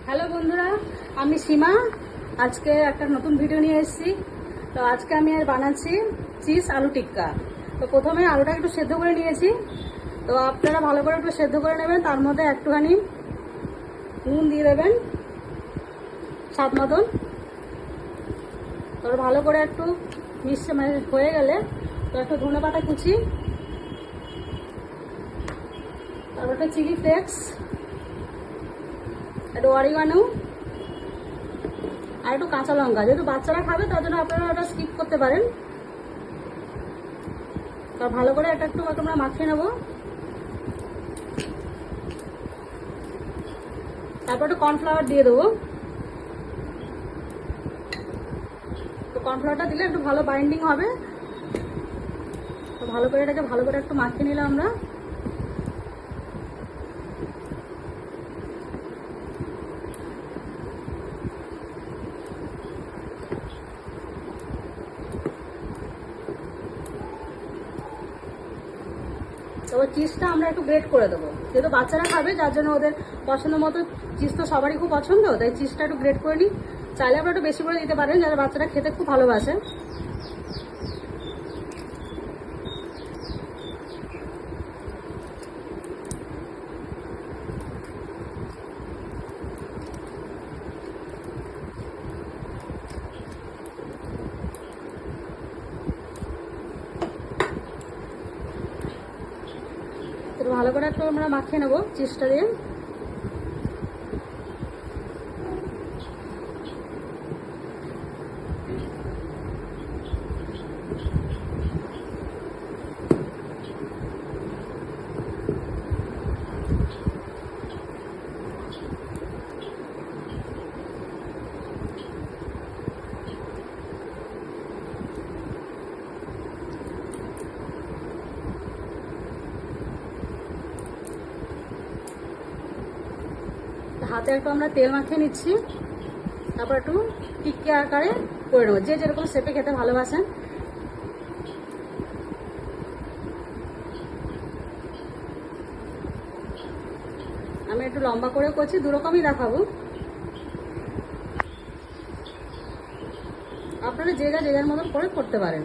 Hello বন্ধুরা, আমি সীমা। আজকে একটা নতুন ভিডিও নিয়ে এসেছি। তো আজকে আমি আর বানাচ্ছি চিজ আলু টিক্কা। তো প্রথমে আলুটা একটু সেদ্ধ করে নিয়েছি। তো আপনারা ভালো করে একটু সেদ্ধ করে নেবেন, তার মধ্যে একটুখানি নুন দিয়ে দেবেন স্বাদ মতন। তারপর ভালো করে একটু মিশে হয়ে গেলে তো একটু ধনে পাতা কুচি, তারপর একটা চিলি ফ্লেক্স, একটু অরিগানো আর একটু কাঁচা লঙ্কা। যেহেতু বাচ্চারা খাবে তার জন্য আপনারা ওটা স্কিপ করতে পারেন। তো ভালো করে এটা একটু আমরা মাখিয়ে নেব। তারপর একটু কর্নফ্লাওয়ার দিয়ে দেবো। তো কর্নফ্লাওয়ারটা দিলে একটু ভালো বাইন্ডিং হবে। তো ভালো করে এটাকে ভালো করে একটু মাখিয়ে নিলাম আমরা। তারপর চিজটা আমরা একটু গ্রেট করে দেবো, যেহেতু বাচ্চারা খাবে যার জন্য ওদের পছন্দ মতো। চিজ তো সবারই খুব পছন্দ, তাই চিজটা একটু গ্রেট করে নিই। চাইলে আপনারা একটু বেশি করে দিতে পারেন, যারা বাচ্চারা খেতে খুব ভালোবাসে। একটু ভালো করে একটু আমরা মাখিয়ে নেবো চিজটা দিয়ে। হাতে একটু আমরা তেল মাখিয়ে নিচ্ছি। তারপর একটু টিক্কি আকারে করে নেবো, যে যেরকম শেপে খেতে ভালোবাসেন। আমি একটু লম্বা করে করছি, দুরকমই দেখাবো। আপনারা যে যার মতন করে করতে পারেন।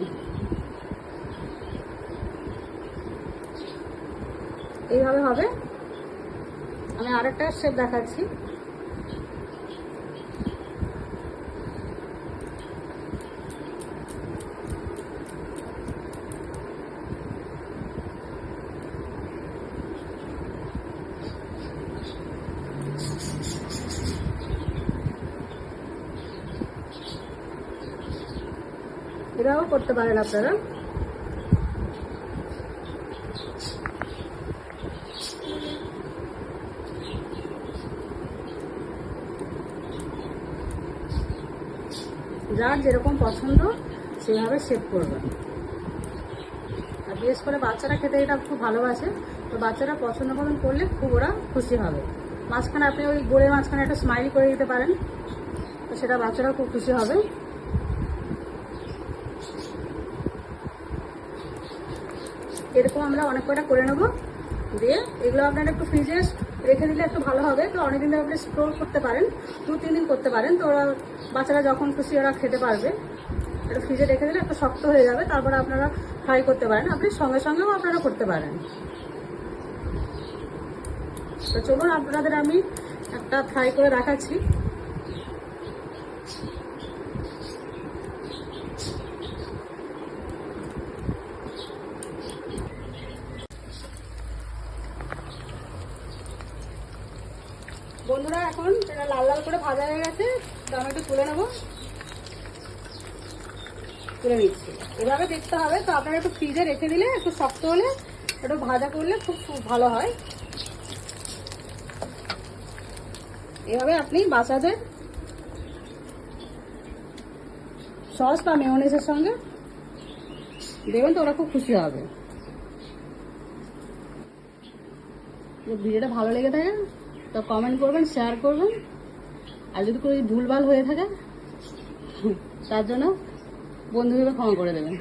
এইভাবে হবে। আমি আরেকটা শেপ দেখাচ্ছি। এটাও করতে পারেন আপনারা। যার যেরকম পছন্দ সেভাবে শেপ করবেন। আর বিশেষ করে বাচ্চারা খেতে এটা খুব ভালোবাসে, তো বাচ্চারা পছন্দ মতন করলে খুব ওরা খুশি হবে। মাঝখানে আপনি ওই গোলের মাঝখানে একটা স্মাইল করে দিতে পারেন, তো সেটা বাচ্চারা খুব খুশি হবে। এরকম আমরা অনেক কটা করে নেবো। দিয়ে এগুলো আপনারা একটু ফ্রিজে রেখে দিলে একটু ভালো হবে। তো অনেকদিন ধরে আপনি স্টোর করতে পারেন, 2-3 দিন করতে পারেন। তো ওরা বাচ্চারা যখন খুশি ওরা খেতে পারবে। একটু ফ্রিজে রেখে দিলে একটু শক্ত হয়ে যাবে, তারপরে আপনারা ফ্রাই করতে পারেন। আপনি সঙ্গে সঙ্গেও আপনারা করতে পারেন। তো চলুন আপনাদের আমি একটা ফ্রাই করে দেখাচ্ছি। বন্ধুরা, এখন এটা লাল লাল করে ভাজা হয়ে গেছে। তো আমি একটু তুলে নেবো, তুলে নিচ্ছি। এভাবে দেখতে হবে। তো আপনারা একটু ফ্রিজে রেখে দিলে একটু শক্ত হলে একটু ভাজা করলে খুব ভালো হয়। এভাবে আপনি বাচ্চাদের সস বা মেয়োনেজের সঙ্গে দেবেন, তো ওরা খুব খুশি হবে। ভিডিওটা ভালো লেগে থাকে তো কমেন্ট করবেন, শেয়ার করবেন। আর যদি কোনো ভুলভাল হয়ে থাকে তার জন্য বন্ধু হিসেবে ক্ষমা করে দেবেন।